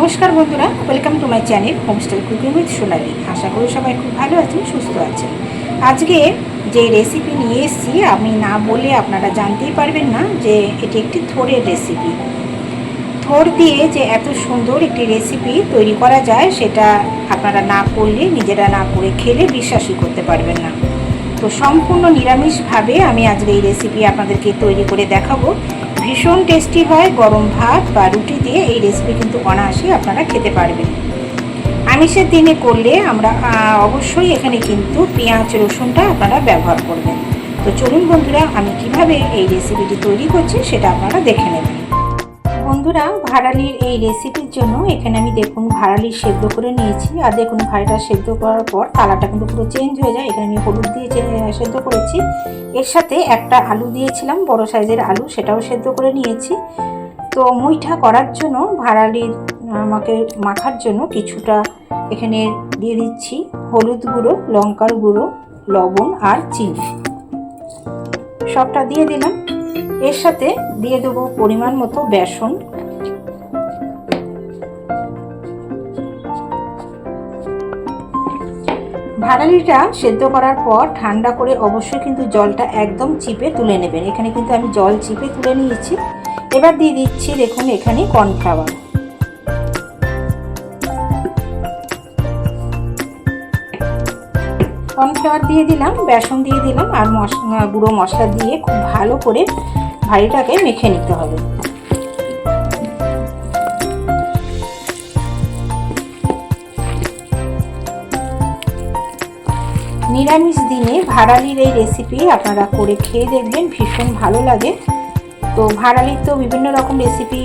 নমস্কার বন্ধুরা, welcome to my channel homestyle cooking with Sonali. আশা করি সবাই খুব ভালো আছেন, সুস্থ আছেন। আজকে যে রেসিপি নিয়ে এসেছি আমি না বলে আপনারা জানতেই পারবেন না যে এটি একটি থোড়ের রেসিপি। থোড় দিয়ে যে এত সুন্দর একটি রেসিপি তৈরি করা যায় সেটা আপনারা না করলে, নিজেরা না করে খেলে বিশ্বাসই করতে পারবেন না। তো সম্পূর্ণ নিরামিষভাবে আমি আজকে এই রেসিপি আপনাদেরকে তৈরি করে দেখাবো। ভীষণ টেস্টি হয়, গরম ভাত বা রুটি দিয়ে এই রেসিপি কিন্তু অনায়াসে আপনারা খেতে পারবেন। আমিষের দিনে করলে আমরা অবশ্যই এখানে কিন্তু পেঁয়াজ রসুনটা আপনারা ব্যবহার করবেন। তো চলুন বন্ধুরা, আমি কিভাবে এই রেসিপিটি তৈরি করছি সেটা আপনারা দেখে নেবেন। বন্ধুরা, ভাড়ালির এই রেসিপির জন্য এখানে আমি দেখুন ভাড়ালি সেদ্ধ করে নিয়েছি। আর দেখুন ভাড়াটা সেদ্ধ করার পর কালারটা কিন্তু পুরো চেঞ্জ হয়ে যায়। এখানে আমি হলুদ দিয়ে সেদ্ধ করেছি। এর সাথে একটা আলু দিয়েছিলাম, বড় সাইজের আলু, সেটাও সেদ্ধ করে নিয়েছি। তো মুইঠা করার জন্য ভাড়ালির আমাকে মাখার জন্য কিছুটা এখানে দিয়ে দিচ্ছি হলুদ গুঁড়ো, লঙ্কার গুঁড়ো, লবণ আর চিনি, সবটা দিয়ে দিলাম। এর সাথে দিয়ে দেবো পরিমাণ মতো বেসন। ভাড়ালিটা সেদ্ধ করার পর ঠান্ডা করে অবশ্যই কিন্তু জলটা একদম চিপে তুলে নেবেন। এখানে কিন্তু আমি জল চিপে তুলে নিয়েছি। এবার দিয়ে দিচ্ছি দেখুন এখানে কর্নফ্লাওয়ার। কর্নফ্লাওয়ার দিয়ে দিলাম, বেসন দিয়ে দিলাম আর গুঁড়ো মশলা দিয়ে খুব ভালো করে ভাড়িটাকে মেখে নিতে হবে। নিরামিষ দিনে ভাড়ালির এই রেসিপি আপনারা করে খেয়ে দেখবেন, ভীষণ ভালো লাগে। তো ভাড়ালির তো বিভিন্ন রকম রেসিপি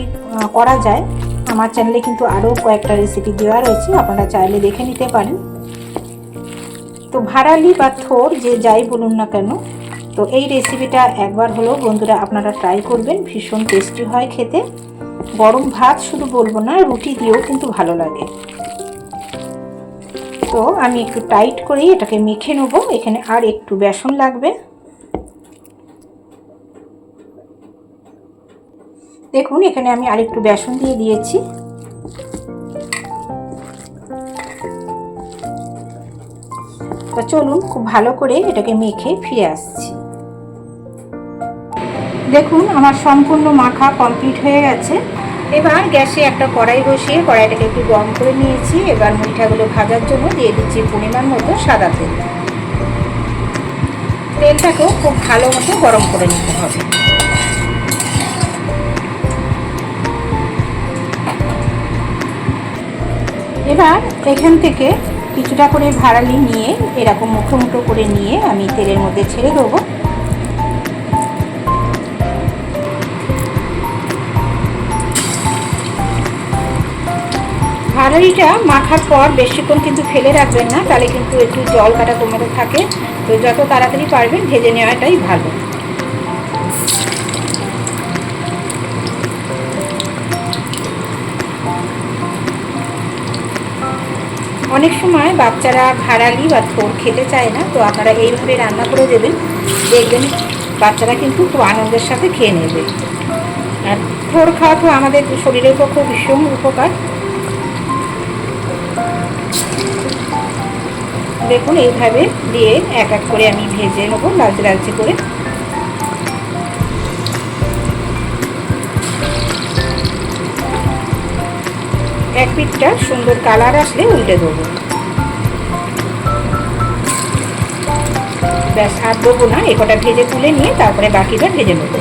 করা যায়। আমার চ্যানেলে কিন্তু আরও কয়েকটা রেসিপি দেওয়া রয়েছে, আপনারা চাইলে দেখে নিতে পারেন। তো ভাড়ালি বা থোড় যে যাই বলুন না কেন, তো এই রেসিপিটা একবার হলেও বন্ধুরা আপনারা ট্রাই করবেন। ভীষণ টেস্টি হয় খেতে। গরম ভাত শুধু বলবো না, রুটি দিয়েও কিন্তু ভালো লাগে। তো আমি একটু টাইট করেই এটাকে মেখে নেবো। এখানে আর একটু বেসন লাগবে। দেখুন এখানে আমি আর একটু বেসন দিয়ে দিয়েছি। তো চলুন খুব ভালো করে এটাকে মেখে ফিরে আসছি। দেখুন আমার সম্পূর্ণ মাখা কমপ্লিট হয়ে গেছে। এবার গ্যাসে একটা কড়াই বসিয়ে কড়াইটাকে একটু গরম করে নিয়েছি। এবার মুইঠাগুলো ভাজার জন্য দিয়ে দিচ্ছি পরিমাণ মতো সাদা তেল। তেলটাকেও খুব ভালো মতো গরম করে নিতে হবে। এবার এখান থেকে কিছুটা করে ভাড়ালি নিয়ে এরকম মুখো মুখো করে নিয়ে আমি তেলের মধ্যে ছেড়ে দেবো। ভাড়ালিটা মাখার পর বেশিক্ষণ কিন্তু ফেলে রাখবেন না, তাহলে কিন্তু একটু জল কাটা কমাতে থাকে। তো যত তাড়াতাড়ি পারবেন ভেজে নেওয়াটাই ভালো। অনেক সময় বাচ্চারা ভাড়ালি বা থোড় খেতে চায় না, তো আপনারা এইভাবে রান্না করে দেবেন, দেখবেন বাচ্চারা কিন্তু খুব আনন্দের সাথে খেয়ে নেবে। আর থোড় খাওয়া তো আমাদের শরীরের পক্ষে ভীষণ উপকার। দেখুন এইভাবে দিয়ে এক এক করে আমি ভেজে নেবো লালচে লালচে করে। এক পিঠটা সুন্দর কালার আসলে উল্টে দেবো। ব্যাস আর দেবো না, এ কটা ভেজে তুলে নিয়ে তারপরে বাকিটা ভেজে নেবো।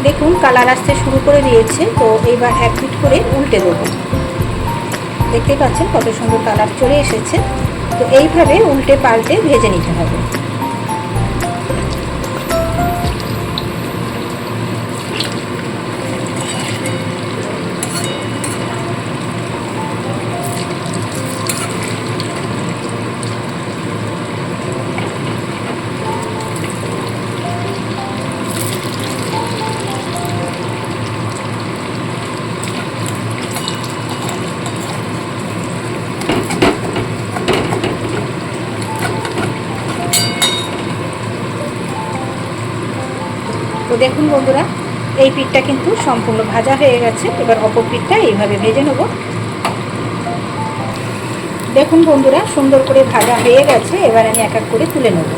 দেখুন কালার আসতে শুরু করে দিয়েছে। তো এইবার এক পিঠ করে উল্টে দেবো। দেখতে পাচ্ছেন কত সুন্দর কালার চলে এসেছে। তো এইভাবে উল্টে পাল্টে ভেজে নিতে হবে। তো দেখুন বন্ধুরা, এই পিঠটা কিন্তু সম্পূর্ণ ভাজা হয়ে গেছে। এবার অপর পিঠটা এইভাবে ভেজে নেব। দেখুন বন্ধুরা, সুন্দর করে ভাজা হয়ে গেছে। এবার আমি এক এক করে তুলে নেব।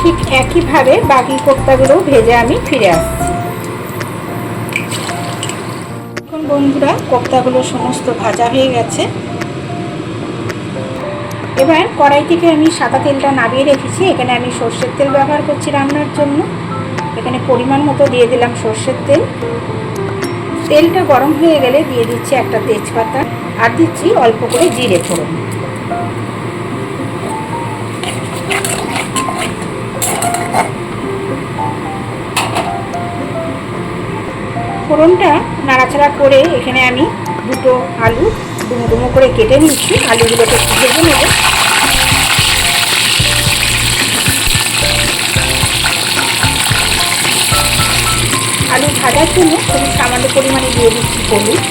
ঠিক একইভাবে বাকি কোপ্তাগুলো ভেজে আমি ফিরে আসছি। এখন বন্ধুরা, কোপ্তাগুলো সমস্ত ভাজা হয়ে গেছে। এবার কড়াই থেকে আমি সাদা তেলটা নামিয়ে রেখেছি। এখানে আমি সর্ষের তেল ব্যবহার করছি রান্নার জন্য। এখানে পরিমাণ মতো দিয়ে দিলাম সর্ষের তেল। তেলটা গরম হয়ে গেলে দিয়ে দিচ্ছি একটা তেজপাতা, আর দিচ্ছি অল্প করে জিরে ফোড়ন। ফোড়নটা নাড়াচাড়া করে এখানে আমি দুটো আলু ডুমো ডুমো করে কেটে নিচ্ছি। আলুগুলোকে ভেজে নেব। আলু ভাজার জন্য খুবই সামান্য পরিমাণে দিয়ে দিচ্ছি হলুদ,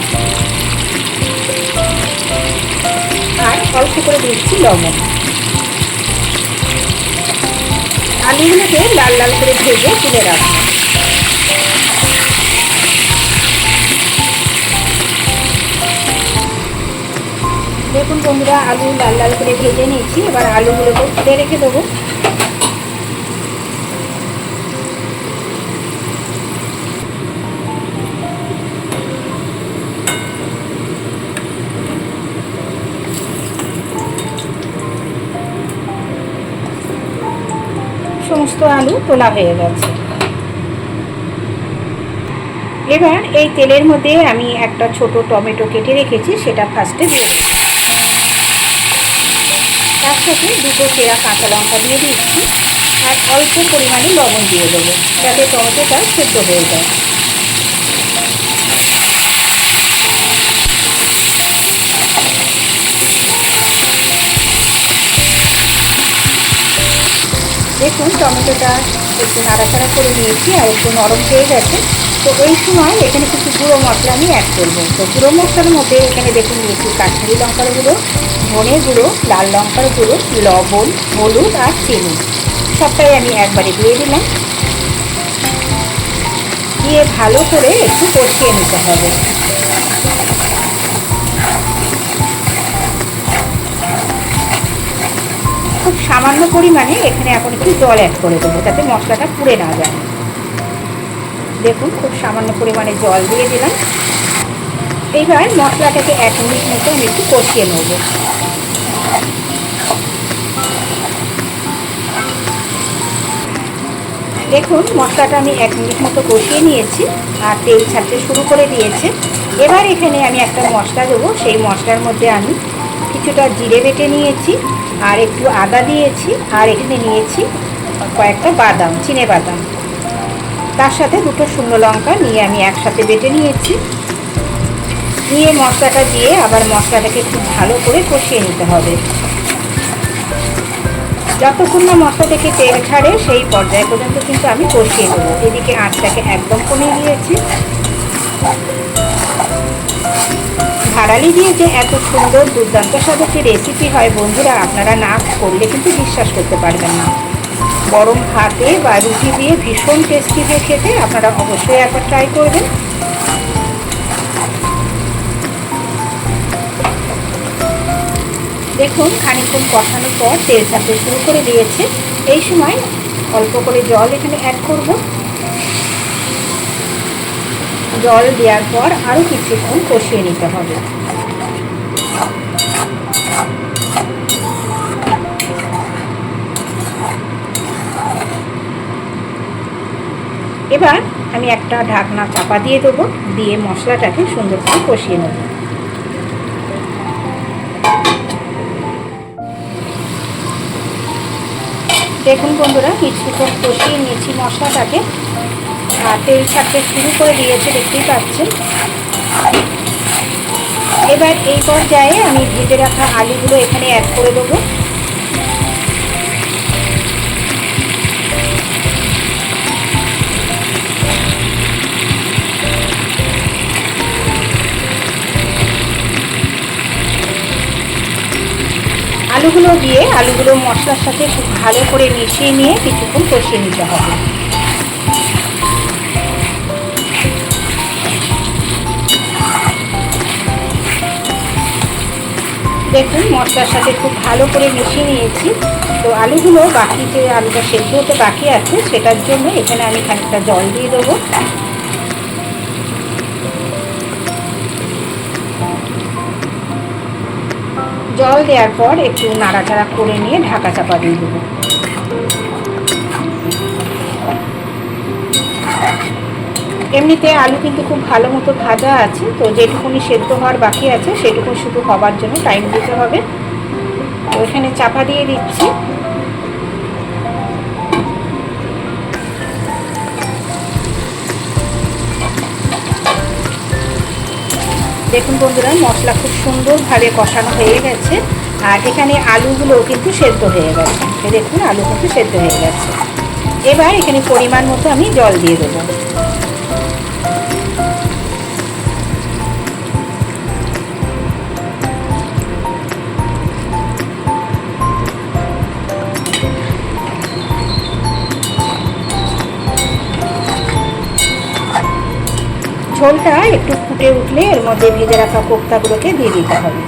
আর অল্প করে দিচ্ছি লবণ। আলুগুলোকে লাল লাল করে ভেজে তুলে রাখবো। দেখুন বন্ধুরা, আলু লাল লাল করে ভেজে নিয়েছি। এবার আলুগুলোকে তুলে রেখে দেবো। সমস্ত আলু তোলা হয়ে গেছে। এবার এই তেলের মধ্যে আমি একটা ছোট টমেটো কেটে রেখেছি, সেটা ফার্স্টে দিয়ে দেবো। তার সাথে দুটো চেরা কাঁচা লঙ্কা দিয়ে দিচ্ছি, আর অল্প পরিমাণে লবণ দিয়ে দেবো, যাতে টমেটোটা সেদ্ধ হয়ে যায়। দেখুন টমেটোটা একটু নাড়াচাড়া করে নিয়েছি আর একটু নরম হয়ে গেছে। তো এই সময় এখানে কিছু গুঁড়ো মশলা আমি অ্যাড করবো। তো গুঁড়ো মশলার মধ্যে এখানে দেখুন নিয়েছি কাশ্মীরি লঙ্কার গুঁড়ো, ধনে গুঁড়ো, লাল লঙ্কার গুঁড়ো, লবণ, হলুদ আর চিনি, সবটাই আমি একবারে দিয়ে দিলাম। দিয়ে ভালো করে একটু কষিয়ে নিতে হবে। খুব সামান্য পরিমাণে এখানে এখন একটু জল অ্যাড করে দেবো, যাতে মশলাটা পুড়ে না যায়। দেখুন খুব সামান্য পরিমাণে জল দিয়ে দিলাম। এইবার মশলাটাকে 1 মিনিট মতো আমি একটু কষিয়ে নেব। দেখুন মশলাটা আমি 1 মিনিট মতো কষিয়ে নিয়েছি, আর তেল ছাড়তে শুরু করে দিয়েছে। এবার এখানে আমি একটা মশলা দেবো। সেই মশলার মধ্যে আমি কিছুটা জিরে বেটে নিয়েছি, আর একটু আদা দিয়েছি, আর এখানে নিয়েছি কয়েকটা বাদাম, চিনে বাদাম। তার সাথে দুটো শুকনো লঙ্কা নিয়ে আমি একসাথে বেটে নিয়েছি। নিয়ে মশলাটা দিয়ে আবার মশলাটাকে খুব ভালো করে কষিয়ে নিতে হবে। যতক্ষণ না মশলা থেকে তেল ছাড়ে সেই পর্যায় পর্যন্ত কিন্তু আমি কষিয়ে নেবো। এদিকে আঁচটাকে একদম কমিয়ে দিয়েছি। ভাড়ালি দিয়ে যে এত সুন্দর দুর্দান্ত স্বাদের একটি রেসিপি হয় বন্ধুরা, আপনারা না করলে কিন্তু বিশ্বাস করতে পারবেন না। গরম ভাতে বা রুটি দিয়ে ভীষণ টেস্টি হয় খেতে। আপনারা অবশ্যই একবার ট্রাই করবেন। দেখুন খানিকক্ষণ কষানোর পর তেল ছাড়তে শুরু করে দিয়েছে। এই সময় অল্প করে জল এখানে অ্যাড করব। জল দেওয়ার পর আরও কিছুক্ষণ কষিয়ে নিতে হবে। এবার আমি একটা ঢাকনা চাপা দিয়ে দেবো, দিয়ে মশলাটাকে সুন্দর করে কষিয়ে নেব। দেখুন বন্ধুরা কিছুক্ষণ কষিয়ে নিয়েছি মশলাটাকে, আর তেল ছাড়তে শুরু করে দিয়েছে, দেখতেই পাচ্ছেন। এবার এই পর্যায়ে আমি ভেজে রাখা আলুগুলো এখানে অ্যাড করে দেবো। আলুগুলো দিয়ে আলুগুলো মশলার সাথে খুব ভালো করে মিশিয়ে নিয়ে কিছুক্ষণ কষিয়ে নিতে হবে। দেখুন মশলার সাথে খুব ভালো করে মিশিয়ে নিয়েছি। তো আলুগুলো বাকি যে আলুটা সেদ্ধ হতে বাকি আছে সেটার জন্য এখানে আমি খানিকটা জল দিয়ে দেবো। জল দেওয়ার পর একটু নাড়াচাড়া করে নিয়ে ঢাকা চাপা দিয়ে দেবো। এমনিতে আলু কিন্তু খুব ভালো মতো ভাজা আছে, তো যেটুকুনি সেদ্ধ হওয়ার বাকি আছে সেটুকু শুধু হবার জন্য টাইম দিতে হবে। তো এখানে চাপা দিয়ে দিচ্ছি। দেখুন বন্ধুরা মশলা খুব সুন্দরভাবে কষানো হয়ে গেছে, আর এখানে আলুগুলোও কিন্তু সেদ্ধ হয়ে গেছে। দেখুন আলু কিন্তু সেদ্ধ হয়ে গেছে। এবার এখানে পরিমাণ মতো আমি জল দিয়ে দেবো। ঝোলটা একটু ফুটে উঠলে এর মধ্যে ভেজে রাখা কোপ্তাগুলোকে দিয়ে দিতে হবে।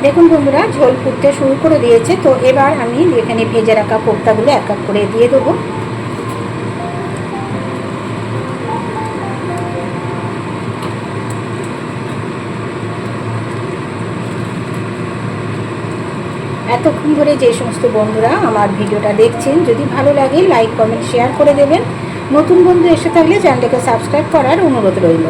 দেখুন বন্ধুরা ঝোল ফুটতে শুরু করে দিয়েছে। তো এবার আমি এখানে ভেজে রাখা কোপ্তাগুলো এক এক করে দিয়ে দেবো। এতক্ষণ ধরে যে সমস্ত বন্ধুরা আমার ভিডিওটা দেখছেন, যদি ভালো লাগে লাইক কমেন্ট শেয়ার করে দেবেন। নতুন বন্ধু এসে থাকলে চ্যানেলটাকে সাবস্ক্রাইব করার অনুরোধ রইল।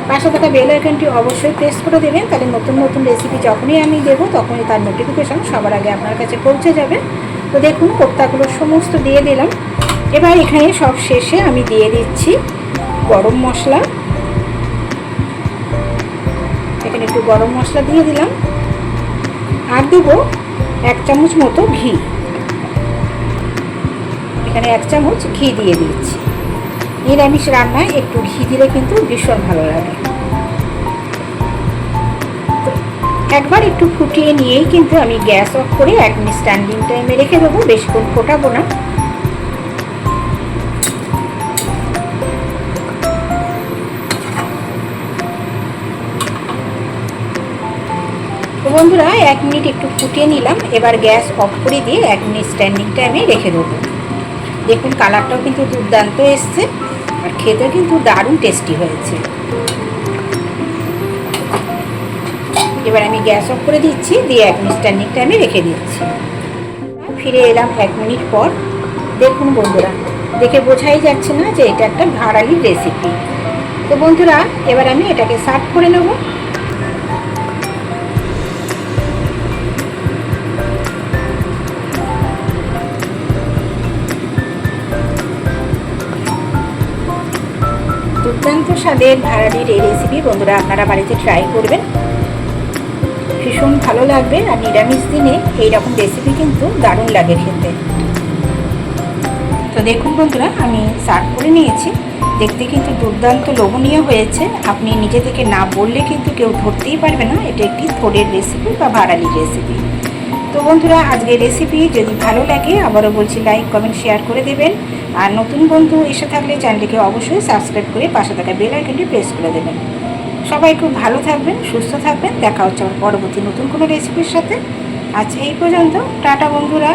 পাশে থাকা বেল আইকনটি অবশ্যই প্রেস করে দেবেন, তাহলে নতুন নতুন রেসিপি যখনই আমি দেবো তখনই তার নোটিফিকেশান সবার আগে আপনার কাছে পৌঁছে যাবে। তো দেখুন কোপ্তাগুলো সমস্ত দিয়ে দিলাম। এবার এখানে সব শেষে আমি দিয়ে দিচ্ছি গরম মশলা। এখানে একটু গরম মশলা দিয়ে দিলাম, আর দেবো 1 চামচ মতো ঘি। এখানে 1 চামচ ঘি দিয়ে দিচ্ছি। নিরামিষ রান্নায় একটু ঘি দিলে কিন্তু ভীষণ ভালো লাগে। একবার একটু ফুটিয়ে নিয়েই কিন্তু আমি গ্যাস অফ করে 1 মিনিট স্ট্যান্ডিং টাইমে রেখে দেবো, বেশিক্ষণ ফোটাবো না। তো বন্ধুরা 1 মিনিট একটু ফুটিয়ে নিলাম। এবার গ্যাস অফ করে দিয়ে 1 মিনিট স্ট্যান্ডিং টাইমে রেখে দেবো। দেখুন কালারটাও কিন্তু দুর্দান্ত এসছে, আর খেতে কিন্তু দারুণ টেস্টি হয়েছে। এবার আমি গ্যাস অফ করে দিচ্ছি, দিয়ে 1 মিনিট স্ট্যান্ডিং টাইমে রেখে দিচ্ছি। ফিরে এলাম 1 মিনিট পর। দেখুন বন্ধুরা দেখে বোঝাই যাচ্ছে না যে এটা একটা ভাঁড়ালি রেসিপি। তো বন্ধুরা এবার আমি এটাকে সার্ভ করে নেব। দুর্দান্ত স্বাদের ভাঁড়ালির এই রেসিপি বন্ধুরা আপনারা বাড়িতে ট্রাই করবেন, ভীষণ ভালো লাগবে। আর নিরামিষ দিনে এইরকম রেসিপি কিন্তু দারুণ লাগে খেতে। তো দেখুন বন্ধুরা আমি সার্ভ করে নিয়েছি। দেখতে কিন্তু দুর্দান্ত লোভনীয় হয়েছে। আপনি নিজে থেকে না বললে কিন্তু কেউ ধরতেই পারবে না এটা একটি থোড়ের রেসিপি বা ভাঁড়ালির রেসিপি। তো বন্ধুরা আজকের রেসিপি যদি ভালো লাগে আবারও বলছি লাইক কমেন্ট শেয়ার করে দেবেন। আর নতুন বন্ধু এসে থাকলে চ্যানেলটিকে অবশ্যই সাবস্ক্রাইব করে পাশে থাকা বেল আইকনটি প্রেস করে দেবেন। সবাই খুব ভালো থাকবেন, সুস্থ থাকবেন। দেখা হচ্ছে আমার পরবর্তী নতুন কোনো রেসিপির সাথে। আজ এই পর্যন্ত, টাটা বন্ধুরা।